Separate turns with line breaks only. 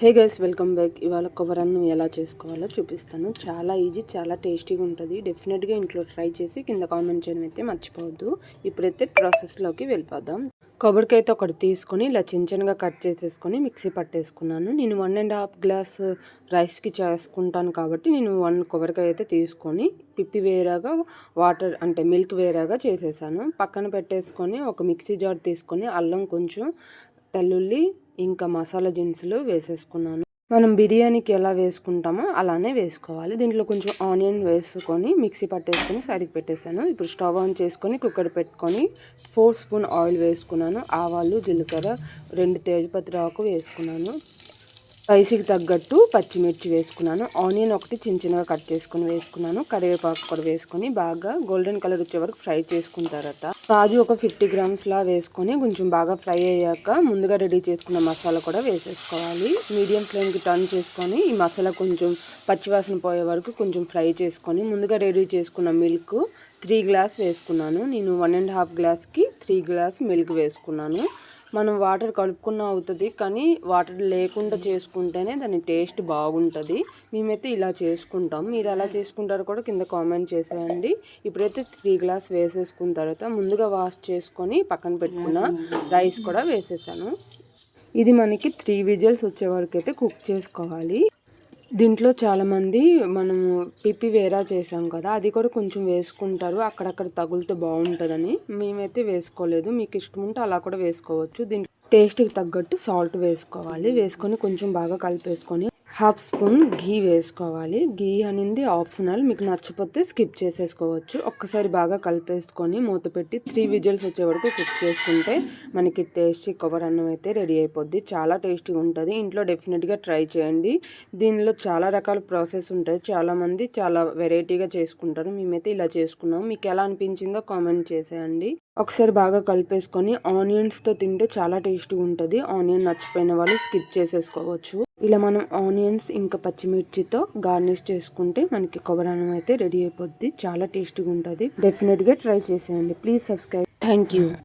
Hey guys, welcome back. ఇవాళ కొబ్బరన్నం ఎలా చేసుకోవాలో చూపిస్తాను. చాలా ఈజీ, చాలా టేస్టీగా ఉంటుంది. డెఫినెట్గా ఇంట్లో ట్రై చేసి కింద కామెంట్ చేయడం అయితే మర్చిపోవద్దు. ఇప్పుడైతే ప్రాసెస్లోకి వెళ్ళిపోదాం. కొబ్బరికాయ అయితే ఒకటి తీసుకొని ఇలా చిన్నగా కట్ చేసేసుకొని మిక్సీ పట్టేసుకున్నాను. నేను 1.5 గ్లాస్ రైస్కి చేసుకుంటాను కాబట్టి నేను 1 కొబ్బరికాయ అయితే తీసుకొని పిప్పి వేరేగా వాటర్ అంటే మిల్క్ వేరేగా చేసేసాను. పక్కన పెట్టేసుకొని ఒక మిక్సీ జార్ తీసుకొని అల్లం, కొంచెం తెల్లుల్లి, ఇంకా మసాలా దినుసులు వేసేసుకున్నాను. మనం బిర్యానీకి ఎలా వేసుకుంటామో అలానే వేసుకోవాలి. దీంట్లో కొంచెం ఆనియన్ వేసుకొని మిక్సీ పట్టేసుకొని సైడ్కి పెట్టేశాను. ఇప్పుడు స్టవ్ ఆన్ చేసుకొని కుక్కర్ పెట్టుకొని 4 స్పూన్ ఆయిల్ వేసుకున్నాను. ఆవాలు, జీలకర్ర, 2 తేజపత్రి ఆకు వేసుకున్నాను. స్పైసీకి తగ్గట్టు పచ్చిమిర్చి వేసుకున్నాను. ఆనియన్ ఒకటి చిన్నగా కట్ చేసుకుని వేసుకున్నాను. కరివేపాకు కూడా వేసుకొని బాగా గోల్డెన్ కలర్ వచ్చే వరకు ఫ్రై చేసుకున్న తర్వాత కాజు ఒక 50 గ్రామ్స్ లా వేసుకొని కొంచెం బాగా ఫ్రై అయ్యాక ముందుగా రెడీ చేసుకున్న మసాలా కూడా వేసేసుకోవాలి. మీడియం ఫ్లేమ్కి టర్న్ చేసుకొని ఈ మసాలా కొంచెం పచ్చివాసన పోయే వరకు కొంచెం ఫ్రై చేసుకొని ముందుగా రెడీ చేసుకున్న మిల్క్ 3 గ్లాస్ వేసుకున్నాను. నేను 1.5 గ్లాస్కి 3 గ్లాస్ మిల్క్ వేసుకున్నాను. మనం వాటర్ కలుపుకున్న అవుతుంది, కానీ వాటర్ లేకుండా చేసుకుంటేనే దాని టేస్ట్ బాగుంటుంది. మేమైతే ఇలా చేసుకుంటాం. మీరు ఎలా చేసుకుంటారో కూడా కింద కామెంట్ చేసేయండి. ఇప్పుడైతే 3 గ్లాస్ వేసేసుకున్న తర్వాత ముందుగా వాష్ చేసుకొని పక్కన పెట్టుకున్న రైస్ కూడా వేసేసాను. ఇది మనకి 3 విజిల్స్ వచ్చే వరకు అయితే కుక్ చేసుకోవాలి. దీంట్లో చాలామంది మనము పిప్పి వేరా చేసాం కదా, అది కూడా కొంచెం వేసుకుంటారు. అక్కడక్కడ తగులితే బాగుంటుందని. మేమైతే వేసుకోలేదు. మీకు ఇష్టం ఉంటే అలా కూడా వేసుకోవచ్చు. దీంట్లో టేస్ట్కి తగ్గట్టు సాల్ట్ వేసుకోవాలి. వేసుకొని కొంచెం బాగా కలిపేసుకొని 1/2 స్పూన్ ఘీ వేసుకోవాలి. ఘీ అనేది ఆప్షనల్, మీకు నచ్చకపోతే స్కిప్ చేసేసుకోవచ్చు. ఒక్కసారి బాగా కలిపేసుకొని మూత పెట్టి 3 విజిల్స్ వచ్చే వరకు కుక్ చేసుకుంటే మనకి టేస్టీ కొబ్బరి అన్నం అయితే రెడీ అయిపోద్ది. చాలా టేస్టీగా ఉంటుంది. ఇంట్లో డెఫినెట్గా ట్రై చేయండి. దీనిలో చాలా రకాల ప్రాసెస్ ఉంటుంది. చాలామంది చాలా వెరైటీగా చేసుకుంటారు. మేమైతే ఇలా చేసుకున్నాం. మీకు ఎలా అనిపించిందో కామెంట్ చేసేయండి. ఒకసారి బాగా కలిపేసుకొని ఆనియన్స్తో తింటే చాలా టేస్టీగా ఉంటుంది. ఆనియన్ నచ్చిపోయిన వాళ్ళు స్కిప్ చేసేసుకోవచ్చు. ఇలా మనం ఆనియన్స్ ఇంకా పచ్చిమిర్చితో గార్నిష్ చేసుకుంటే మనకి కొబ్బరి అన్నం అయితే రెడీ అయిపోద్ది. చాలా టేస్టీగా ఉంటుంది. డెఫినెట్గా ట్రై చేసేయండి. Please subscribe. Thank you.